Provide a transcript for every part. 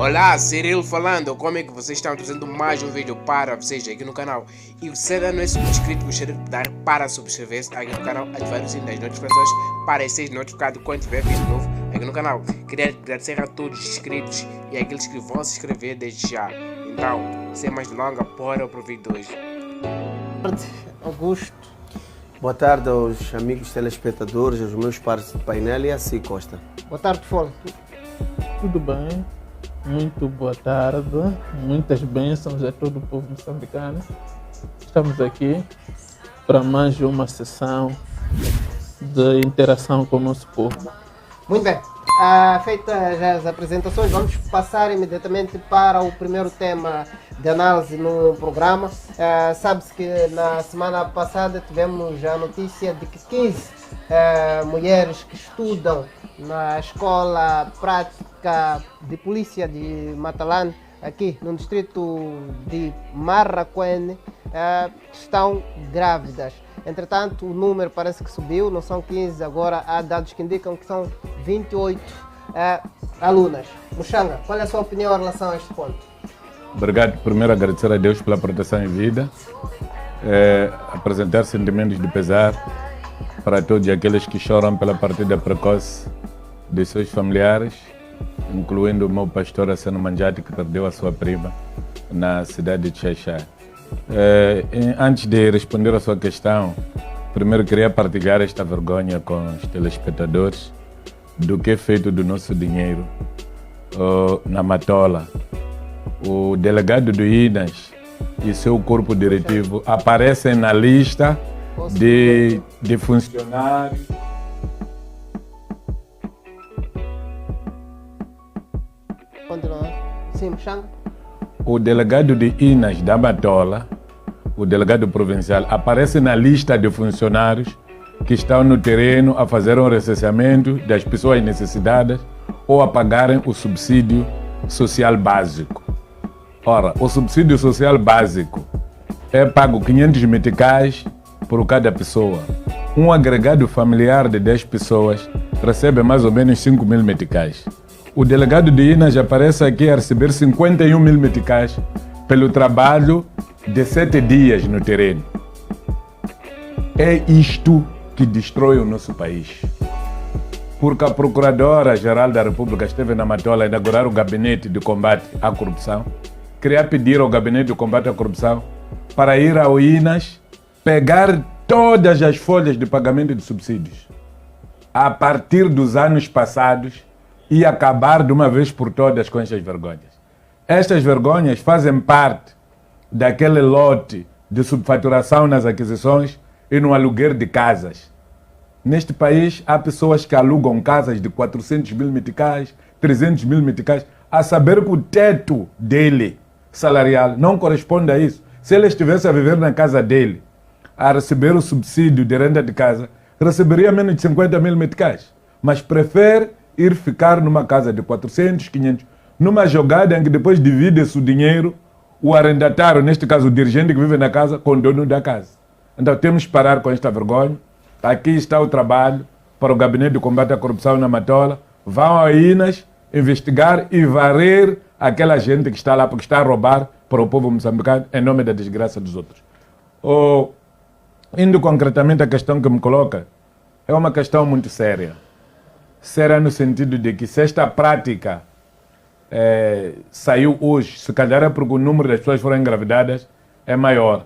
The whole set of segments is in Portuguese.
Olá, Cirilo falando, como é que vocês estão? Trazendo mais um vídeo para vocês aqui no canal. E se ainda não é inscrito, gostaria de dar para subscrever-se aqui no canal, ativar o sininho das notificações para ser notificado quando tiver vídeo novo aqui no canal. Queria agradecer a todos os inscritos e aqueles que vão se inscrever desde já. Então, sem mais delongas, bora pro vídeo de hoje. Boa tarde, Augusto. Boa tarde aos amigos telespectadores, aos meus pares de painel e a Si Costa. Boa tarde, Fone. Tudo bem? Muito boa tarde, muitas bênçãos a todo o povo moçambicano. Estamos aqui para mais uma sessão de interação com o nosso povo. Muito bem. Feitas as apresentações, vamos passar imediatamente para o primeiro tema de análise no programa. Sabe-se que na semana passada tivemos a notícia de que 15 mulheres que estudam na Escola Prática de Polícia de Matalane, aqui no distrito de Marraquene, estão grávidas. Entretanto, o número parece que subiu, não são 15, agora há dados que indicam que são 28 alunas. Muxanga, qual é a sua opinião em relação a este ponto? Obrigado. Primeiro, agradecer a Deus pela proteção em vida, apresentar sentimentos de pesar para todos aqueles que choram pela partida precoce de seus familiares, incluindo o meu pastor Assano Manjati, que perdeu a sua prima na cidade de Xaxá. Antes de responder a sua questão, primeiro queria partilhar esta vergonha com os telespectadores do que é feito do nosso dinheiro na Matola. O delegado do INAS e seu corpo diretivo aparecem na lista de funcionários. Continua. Sim, Muxanga. O delegado de INAS da Matola, o delegado provincial, aparece na lista de funcionários que estão no terreno a fazer um recenseamento das pessoas necessitadas ou a pagarem o subsídio social básico. Ora, o subsídio social básico é pago 500 meticais por cada pessoa. Um agregado familiar de 10 pessoas recebe mais ou menos 5.000 meticais. O delegado de INAS aparece aqui a receber 51.000 meticais pelo trabalho de 7 dias no terreno. É isto que destrói o nosso país. Porque a Procuradora-Geral da República esteve na Matola a inaugurar o Gabinete de Combate à Corrupção. Queria pedir ao Gabinete de Combate à Corrupção para ir ao INAS pegar todas as folhas de pagamento de subsídios a partir dos anos passados e acabar de uma vez por todas com estas vergonhas. Estas vergonhas fazem parte daquele lote de subfaturação nas aquisições e no aluguer de casas. Neste país há pessoas que alugam casas de 400.000 meticais, 300.000 meticais, a saber que o teto dele salarial não corresponde a isso. Se ele estivesse a viver na casa dele, a receber o subsídio de renda de casa, receberia menos de 50.000 meticais, mas prefere ir ficar numa casa de 400, 500, numa jogada em que depois divide-se o dinheiro, o arrendatário, neste caso o dirigente que vive na casa, com o dono da casa. Então temos que parar com esta vergonha. Aqui está o trabalho para o Gabinete de Combate à Corrupção na Matola. Vão ao INAS investigar e varrer aquela gente que está lá porque está a roubar para o povo moçambicano em nome da desgraça dos outros. Indo concretamente à questão que me coloca, é uma questão muito séria. Séria no sentido de que se esta prática saiu hoje, se calhar é porque o número das pessoas que foram engravidadas é maior.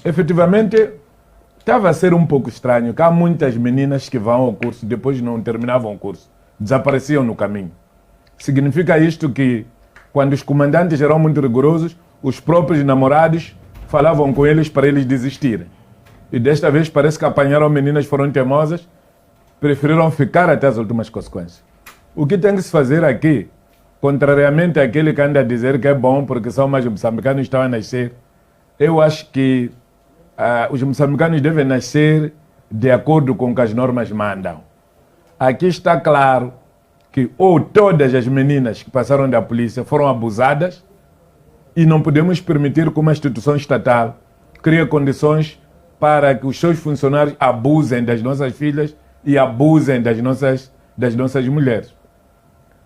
Efetivamente, estava a ser um pouco estranho que há muitas meninas que vão ao curso, depois não terminavam o curso, desapareciam no caminho. Significa isto que, quando os comandantes eram muito rigorosos, os próprios namorados falavam com eles para eles desistirem. E desta vez parece que apanharam meninas que foram teimosas, preferiram ficar até as últimas consequências. O que tem que se fazer aqui, contrariamente àquele que anda a dizer que é bom porque são mais moçambicanos que estão a nascer, eu acho que os moçambicanos devem nascer de acordo com o que as normas mandam. Aqui está claro que ou todas as meninas que passaram da polícia foram abusadas e não podemos permitir que uma instituição estatal crie condições para que os seus funcionários abusem das nossas filhas e abusem das nossas mulheres.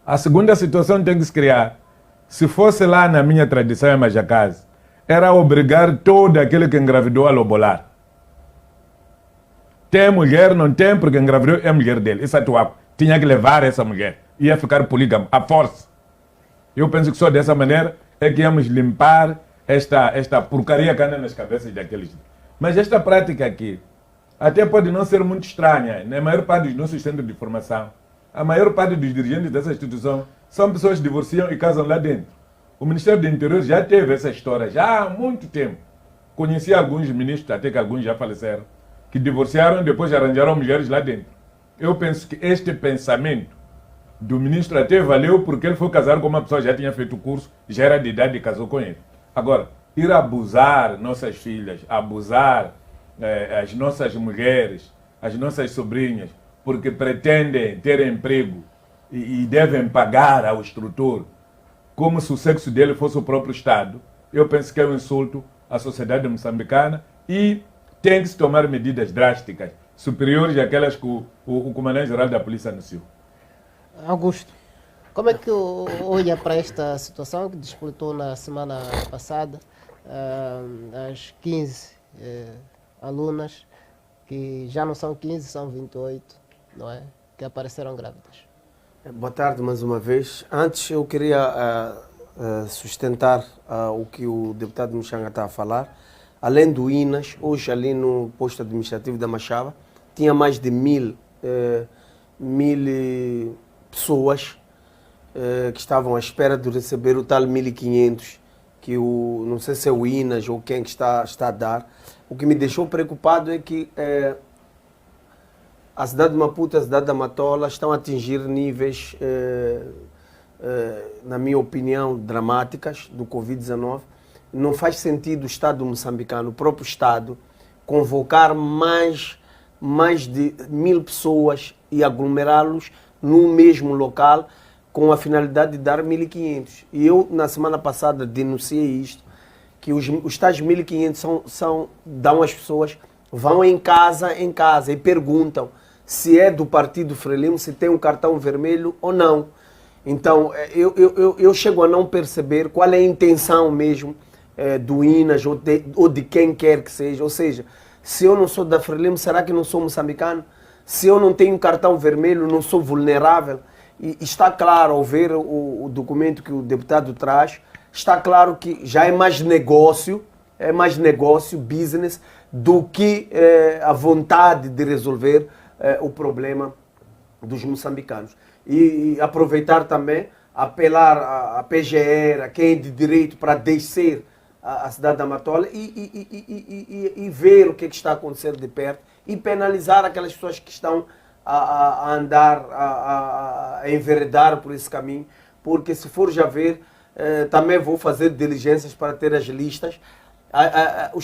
A segunda situação tem que se criar. Se fosse lá na minha tradição em Majacase, era obrigar todo aquele que engravidou a lobolar. Tem mulher, não tem, porque engravidou é a mulher dele. Isso é atual. Tinha que levar essa mulher. Ia ficar polígamo, à força. Eu penso que só dessa maneira é que íamos limpar esta porcaria que anda nas cabeças daqueles. Mas esta prática aqui até pode não ser muito estranha. Na maior parte dos nossos centros de formação, a maior parte dos dirigentes dessa instituição são pessoas que divorciam e casam lá dentro. O Ministério do Interior já teve essa história, já há muito tempo. Conheci alguns ministros, até que alguns já faleceram, que divorciaram e depois arranjaram mulheres lá dentro. Eu penso que este pensamento do ministro até valeu porque ele foi casar com uma pessoa que já tinha feito o curso, já era de idade e casou com ele. Agora, ir abusar nossas filhas, abusar as nossas mulheres, as nossas sobrinhas, porque pretendem ter emprego e devem pagar ao instrutor, como se o sexo dele fosse o próprio Estado, eu penso que é um insulto à sociedade moçambicana e tem que se tomar medidas drásticas, superiores àquelas que o comandante-geral da polícia anunciou. Augusto, como é que olha para esta situação que disputou na semana passada as 15 alunas, que já não são 15, são 28, não é? Que apareceram grávidas? Boa tarde mais uma vez. Antes eu queria sustentar o que o deputado Muxanga está a falar. Além do INAS, hoje ali no posto administrativo da Machava, tinha mais de 1000 pessoas que estavam à espera de receber o tal 1500, que não sei se é o INAS ou quem que está a dar. O que me deixou preocupado é que a cidade de Maputo e a cidade da Matola estão a atingir níveis, na minha opinião, dramáticas do Covid-19. Não faz sentido o Estado moçambicano, o próprio Estado, convocar mais de 1000 pessoas e aglomerá-los no mesmo local com a finalidade de dar 1500. E eu, na semana passada, denunciei isto, que os tais 1500 dão às pessoas, vão em casa e perguntam se é do Partido Frelimo, se tem um cartão vermelho ou não. Então, eu chego a não perceber qual é a intenção mesmo do INAS ou de quem quer que seja. Ou seja, se eu não sou da Frelimo, será que não sou moçambicano? Se eu não tenho cartão vermelho, não sou vulnerável? E está claro, ao ver o documento que o deputado traz, está claro que já é mais negócio, business, do que a vontade de resolver o problema dos moçambicanos. E aproveitar também, apelar à PGR, a quem é de direito, para descer a cidade da Matola e ver o que está acontecendo de perto e penalizar aquelas pessoas que estão a andar, a enveredar por esse caminho, porque se for já ver, também vou fazer diligências para ter as listas. Os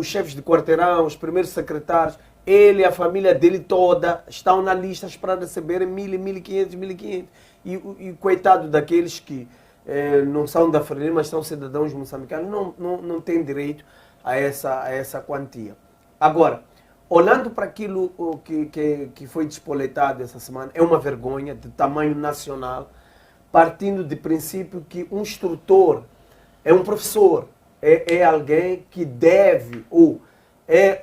chefes de quarteirão, os primeiros secretários, ele e a família dele toda estão na lista para receberem 1000, 1500, 1500. E coitado daqueles que não são da Frelimo, mas são cidadãos moçambicanos, não têm direito a essa quantia. Agora, olhando para aquilo que foi despoletado essa semana, é uma vergonha de tamanho nacional, partindo do princípio que um instrutor é um professor, é alguém que deve, ou é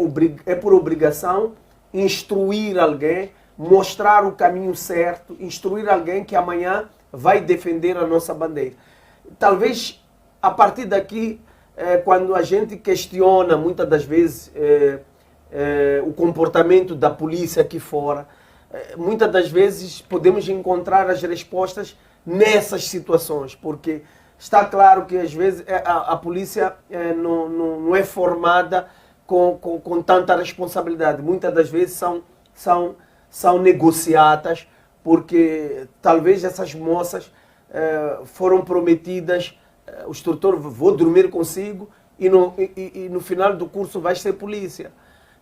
por obrigação, instruir alguém, mostrar o caminho certo, instruir alguém que amanhã vai defender a nossa bandeira. Talvez, a partir daqui, quando a gente questiona, muitas das vezes, o comportamento da polícia aqui fora, muitas das vezes podemos encontrar as respostas nessas situações, porque está claro que às vezes a polícia não é formada com tanta responsabilidade. Muitas das vezes são negociadas, porque talvez essas moças foram prometidas, o instrutor, vou dormir consigo e no final do curso vai ser polícia.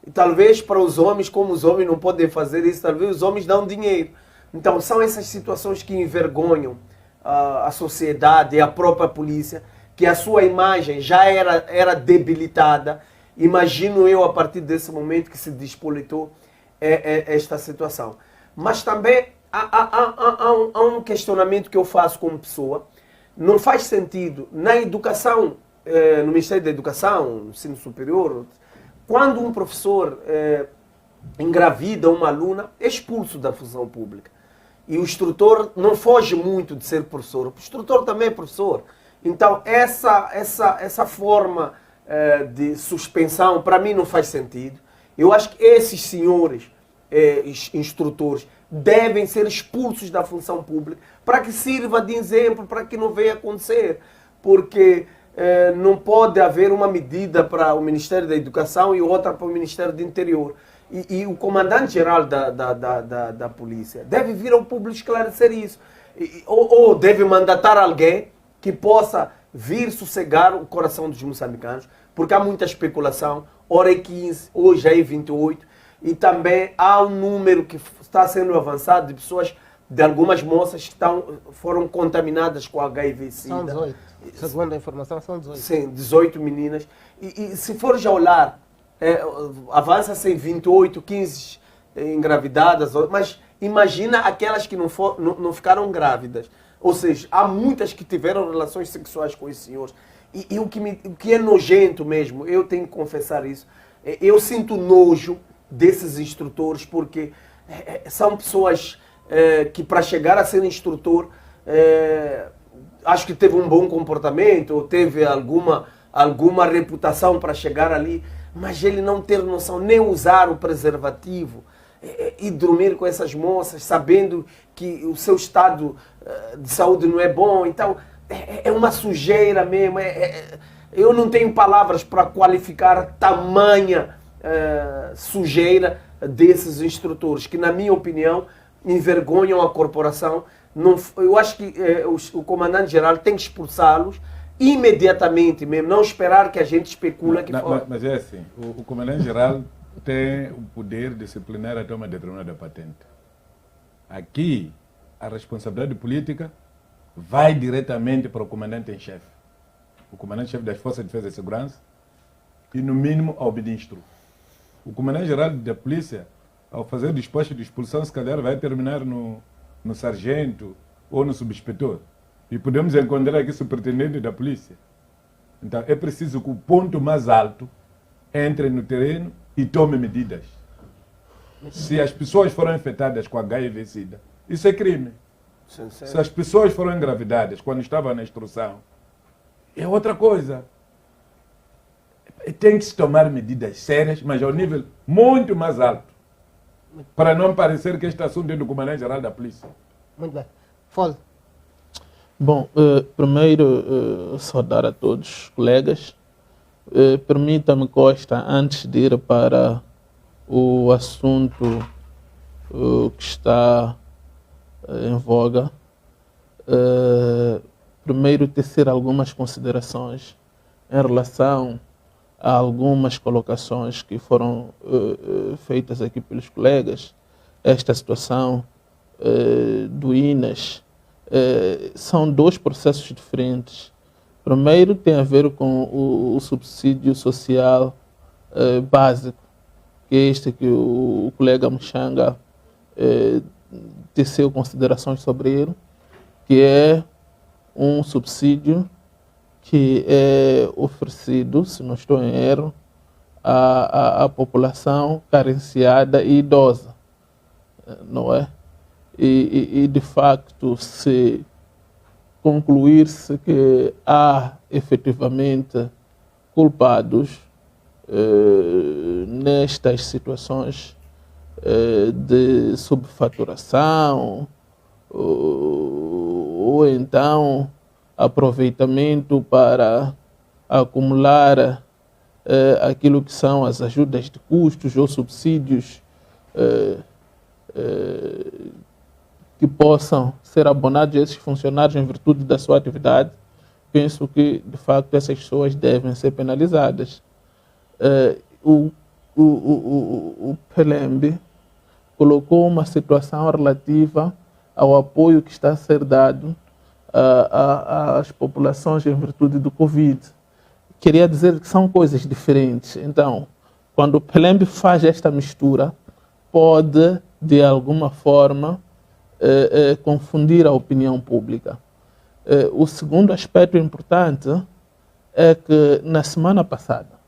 E talvez para os homens, como os homens não podem fazer isso, talvez os homens dão dinheiro. Então são essas situações que envergonham a sociedade e a própria polícia, que a sua imagem já era debilitada. Imagino eu, a partir desse momento que se despolitou esta situação. Mas também há um questionamento que eu faço como pessoa. Não faz sentido na educação, no Ministério da Educação, no ensino superior, quando um professor engravida uma aluna, é expulso da função pública. E o instrutor não foge muito de ser professor. O instrutor também é professor. Então, essa forma de suspensão, para mim, não faz sentido. Eu acho que esses senhores instrutores devem ser expulsos da função pública para que sirva de exemplo, para que não venha acontecer. Porque não pode haver uma medida para o Ministério da Educação e outra para o Ministério do Interior. E o comandante-geral da polícia deve vir ao público esclarecer isso. Ou deve mandatar alguém que possa vir sossegar o coração dos moçambicanos, porque há muita especulação. Hora é 15, hoje é 28, e também há um número que está sendo avançado de pessoas, de algumas moças que foram contaminadas com HIV-Sida. São 18. Segundo a informação, são 18. Sim, 18 meninas. E se for já olhar, avança-se em 28, 15 engravidadas, mas imagina aquelas que não ficaram grávidas. Ou seja, há muitas que tiveram relações sexuais com esses senhores. E o que é nojento mesmo, eu tenho que confessar isso, eu sinto nojo desses instrutores, porque são pessoas que, para chegar a ser instrutor, acho que teve um bom comportamento, ou teve alguma reputação para chegar ali, mas ele não ter noção, nem usar o preservativo, e dormir com essas moças, sabendo que o seu estado de saúde não é bom. Então, é uma sujeira mesmo. Eu não tenho palavras para qualificar tamanha sujeira desses instrutores, que, na minha opinião, envergonham a corporação. Eu acho que o comandante-geral tem que expulsá-los imediatamente mesmo, não esperar que a gente especula que for. Mas é assim, o comandante-geral tem o poder disciplinar até uma determinada patente. Aqui, a responsabilidade política vai diretamente para o comandante em chefe. O comandante-chefe das Forças de Defesa e Segurança e, no mínimo, ao ministro. O comandante-geral da polícia, ao fazer o despacho de expulsão, se calhar vai terminar no sargento ou no subinspetor. E podemos encontrar aqui superintendente da polícia. Então, é preciso que o ponto mais alto entre no terreno e tome medidas. Se as pessoas foram infectadas com HIV-Sida, isso é crime. Se as pessoas foram engravidadas quando estavam na instrução, é outra coisa. Tem que se tomar medidas sérias, mas ao nível muito mais alto, para não parecer que este assunto é do comandante-geral da polícia. Muito bem. Fole. Bom, primeiro, saudar a todos os colegas. Permita-me, Costa, antes de ir para o assunto que está em voga, primeiro tecer algumas considerações em relação a algumas colocações que foram feitas aqui pelos colegas. Esta situação do INAS são dois processos diferentes. Primeiro tem a ver com o subsídio social básico, que é este que o colega Mchanga teceu considerações sobre ele, que é um subsídio que é oferecido, se não estou em erro, à população carenciada e idosa, não é? E de facto, se concluir-se que há efetivamente culpados nestas situações de subfaturação ou então aproveitamento para acumular aquilo que são as ajudas de custos ou subsídios que possam ser abonados a esses funcionários em virtude da sua atividade, penso que, de facto, essas pessoas devem ser penalizadas. O PELEMB colocou uma situação relativa ao apoio que está a ser dado às populações em virtude do Covid. Queria dizer que são coisas diferentes. Então, quando o PELEMB faz esta mistura, pode, de alguma forma, confundir a opinião pública. O segundo aspecto importante é que na semana passada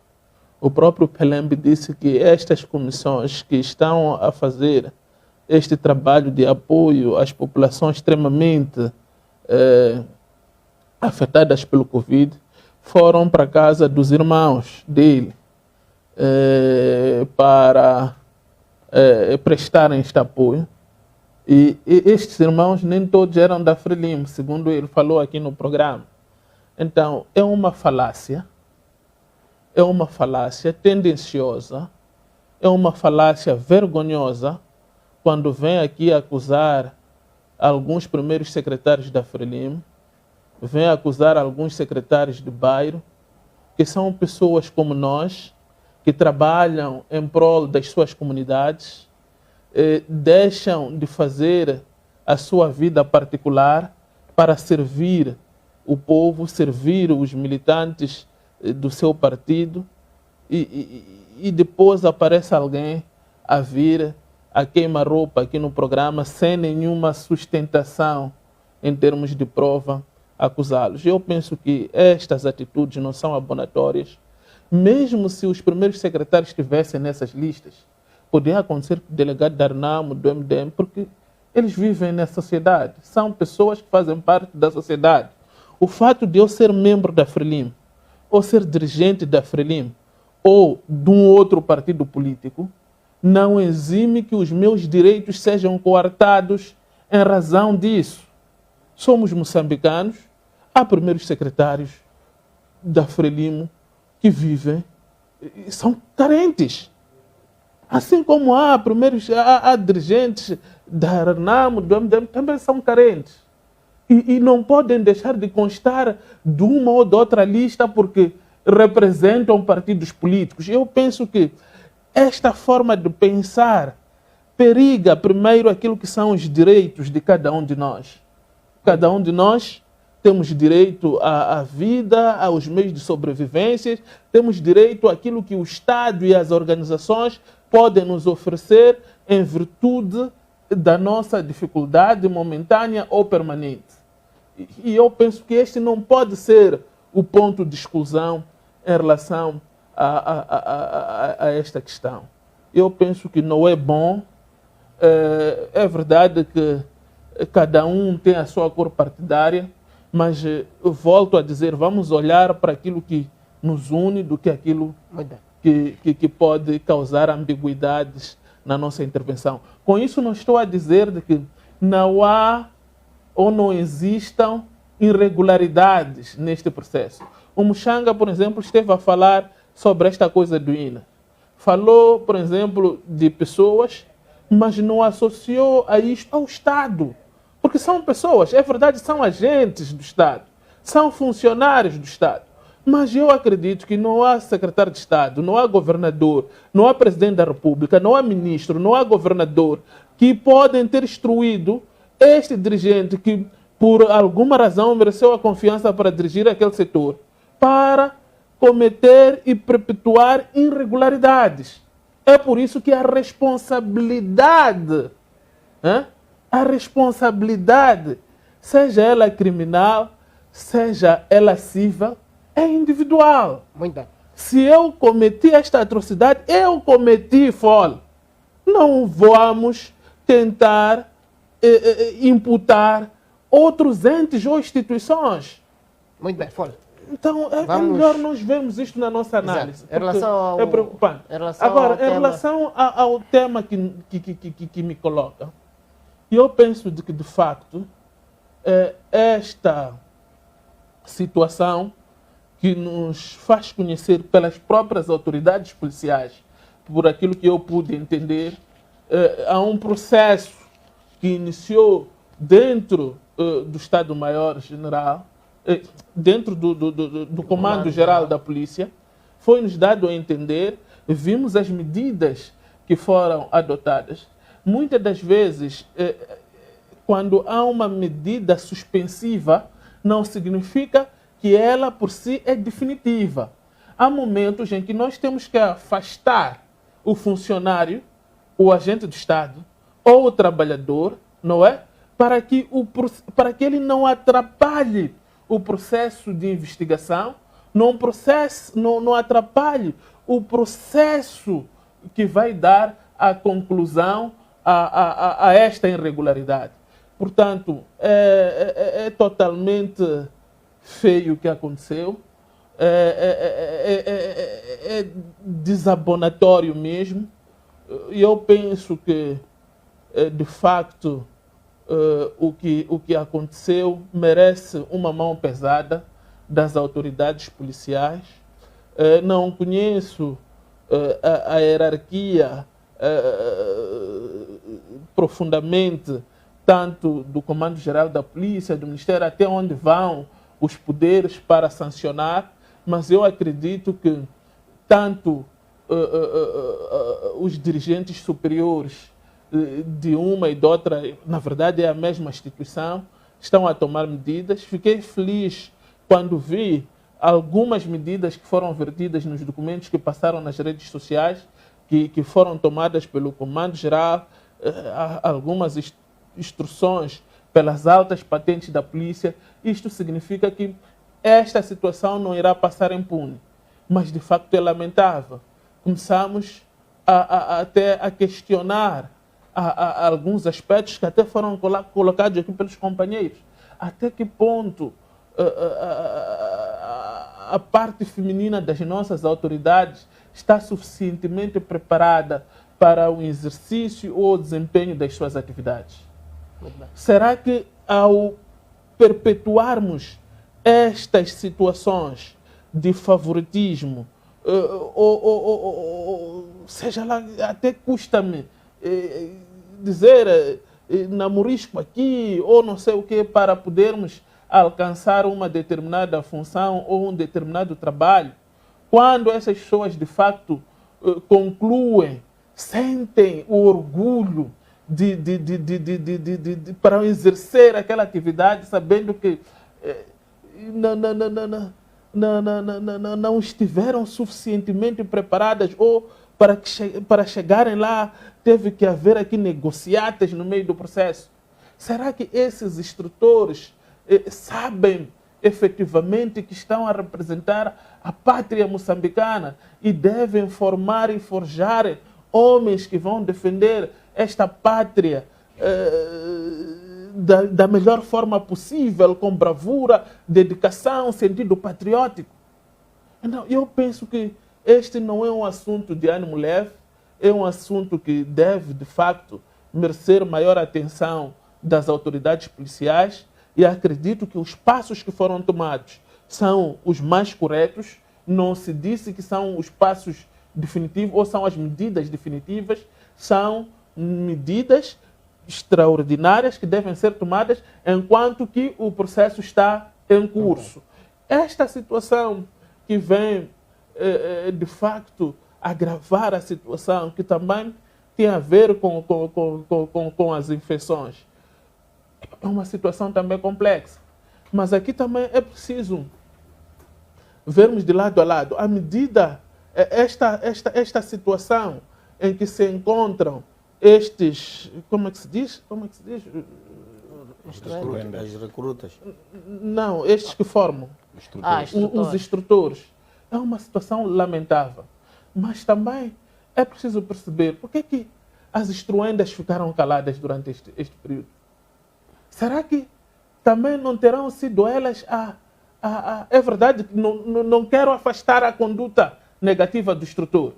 o próprio Pelembe disse que estas comissões que estão a fazer este trabalho de apoio às populações extremamente afetadas pelo Covid foram para a casa dos irmãos dele para prestarem este apoio. E estes irmãos nem todos eram da Frelimo, segundo ele falou aqui no programa. Então, é uma falácia tendenciosa, é uma falácia vergonhosa quando vem aqui acusar alguns primeiros secretários da Frelimo, vem acusar alguns secretários de bairro, que são pessoas como nós, que trabalham em prol das suas comunidades, deixam de fazer a sua vida particular para servir o povo, servir os militantes do seu partido e depois aparece alguém a vir a queima-roupa aqui no programa sem nenhuma sustentação em termos de prova acusá-los. Eu penso que estas atitudes não são abonatórias. Mesmo se os primeiros secretários estivessem nessas listas, poderia acontecer com o delegado da Arnamo, do MDM, porque eles vivem na sociedade, são pessoas que fazem parte da sociedade. O fato de eu ser membro da Frelimo, ou ser dirigente da Frelimo, ou de um outro partido político, não exime que os meus direitos sejam coartados em razão disso. Somos moçambicanos, há primeiros secretários da Frelimo que vivem e são carentes. Assim como há dirigentes da Renamo, do MDM, também são carentes. E não podem deixar de constar de uma ou de outra lista porque representam partidos políticos. Eu penso que esta forma de pensar periga primeiro aquilo que são os direitos de cada um de nós. Cada um de nós temos direito à vida, aos meios de sobrevivência, temos direito àquilo que o Estado e as organizações podem nos oferecer em virtude da nossa dificuldade momentânea ou permanente. E eu penso que este não pode ser o ponto de exclusão em relação a esta questão. Eu penso que não é bom. É verdade que cada um tem a sua cor partidária, mas eu volto a dizer, vamos olhar para aquilo que nos une do que aquilo que pode causar ambiguidades na nossa intervenção. Com isso não estou a dizer de que não há ou não existam irregularidades neste processo. O Muxanga, por exemplo, esteve a falar sobre esta coisa do INA. Falou, por exemplo, de pessoas, mas não associou a isto ao Estado. Porque são pessoas, é verdade, são agentes do Estado, são funcionários do Estado. Mas eu acredito que não há secretário de Estado, não há governador, não há presidente da República, não há ministro, não há governador que podem ter instruído este dirigente que, por alguma razão, mereceu a confiança para dirigir aquele setor, para cometer e perpetuar irregularidades. É por isso que a responsabilidade, seja ela criminal, seja ela civil, é individual. Muito bem. Se eu cometi esta atrocidade, eu cometi fole. Não vamos tentar imputar outros entes ou instituições. Muito bem, fole. Então, é melhor nós vermos isto na nossa análise. Em relação é preocupante. Agora, em relação ao tema que me coloca, eu penso de que, de facto, esta situação que nos faz conhecer pelas próprias autoridades policiais, por aquilo que eu pude entender, há um processo que iniciou dentro do Estado-Maior-General, dentro do Comando-Geral da Polícia, foi-nos dado a entender, vimos as medidas que foram adotadas. Muitas das vezes, quando há uma medida suspensiva, não significa que ela por si é definitiva. Há momentos em que nós temos que afastar o funcionário, o agente do Estado, ou o trabalhador, não é? para que ele não atrapalhe o processo de investigação, não atrapalhe o processo que vai dar a conclusão a esta irregularidade. Portanto, é totalmente feio o que aconteceu, é desabonatório mesmo, e eu penso que, de facto, o que aconteceu merece uma mão pesada das autoridades policiais. Não conheço a hierarquia profundamente, tanto do Comando-Geral da Polícia, do Ministério, até onde vão os poderes para sancionar, mas eu acredito que tanto os dirigentes superiores de uma e de outra, na verdade é a mesma instituição, estão a tomar medidas. Fiquei feliz quando vi algumas medidas que foram vertidas nos documentos que passaram nas redes sociais, que foram tomadas pelo Comando-Geral, algumas instruções pelas altas patentes da polícia. Isto significa que esta situação não irá passar impune, mas de facto é lamentável. Começamos até a questionar alguns aspectos que até foram colocados aqui pelos companheiros. Até que ponto a parte feminina das nossas autoridades está suficientemente preparada para o exercício ou o desempenho das suas atividades? Será que ao perpetuarmos estas situações de favoritismo, seja lá, até custa-me dizer namorisco aqui ou não sei o que, para podermos alcançar uma determinada função ou um determinado trabalho, quando essas pessoas de facto concluem, sentem o orgulho para exercer aquela atividade, sabendo que não estiveram suficientemente preparadas, ou para chegarem lá teve que haver aqui negociatas no meio do processo. Será que esses instrutores sabem efetivamente que estão a representar a pátria moçambicana e devem formar e forjar homens que vão defender esta pátria da melhor forma possível, com bravura, dedicação, sentido patriótico? Então, eu penso que este não é um assunto de ânimo leve, é um assunto que deve, de facto, merecer maior atenção das autoridades policiais, e acredito que os passos que foram tomados são os mais corretos. Não se disse que são os passos definitivos ou são as medidas definitivas, são medidas extraordinárias que devem ser tomadas enquanto que o processo está em curso. Esta situação que vem, de facto, agravar a situação, que também tem a ver com as infecções, é uma situação também complexa. Mas aqui também é preciso vermos de lado a lado. À medida, esta situação em que se encontram estes, como é que se diz? As recrutas. Não, estes que formam os instrutores. É uma situação lamentável. Mas também é preciso perceber por que as instruendas ficaram caladas durante este período. Será que também não terão sido elas é verdade que não quero afastar a conduta negativa do instrutor.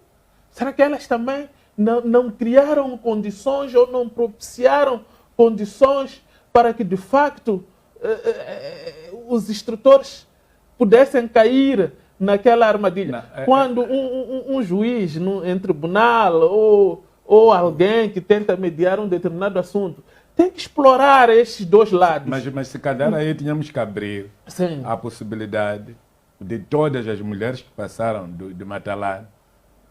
Será que elas também não criaram condições ou não propiciaram condições para que, de facto, os instrutores pudessem cair naquela armadilha? Quando um juiz em tribunal ou alguém que tenta mediar um determinado assunto tem que explorar esses dois lados. Mas se calhar aí tínhamos que abrir a possibilidade de todas as mulheres que passaram de Matalan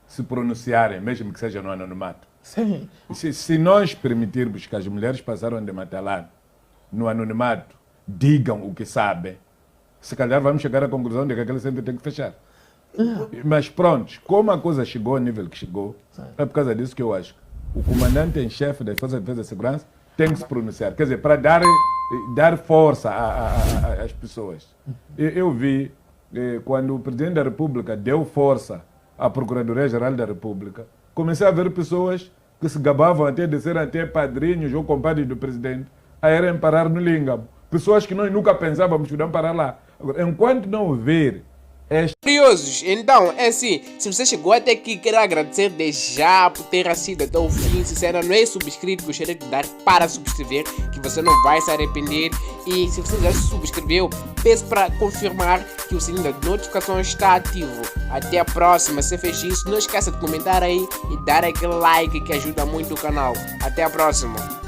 se pronunciarem, mesmo que seja no anonimato. Sim. Se nós permitirmos que as mulheres passaram de Matalan no anonimato digam o que sabem, se calhar vamos chegar à conclusão de que aquele centro tem que fechar. Mas pronto, como a coisa chegou ao nível que chegou, é por causa disso que eu acho que o comandante em chefe das Forças de Defesa e Segurança tem que se pronunciar. Quer dizer, para dar força às pessoas. Eu vi, quando o Presidente da República deu força à Procuradoria-Geral da República, comecei a ver pessoas que se gabavam até de ser até padrinhos ou compadres do Presidente, a irem parar no Língamo. Pessoas que nós nunca pensávamos que iam parar lá. Agora, enquanto não houver Curiosos, então é assim, se você chegou até aqui, quero agradecer desde já por ter assistido até o fim. Se você ainda não é subscrito, gostaria de dar para subscrever, que você não vai se arrepender. E se você já se subscreveu, peço para confirmar que o sininho de notificações está ativo. Até a próxima, se fez isso, não esqueça de comentar aí e dar aquele like que ajuda muito o canal. Até a próxima.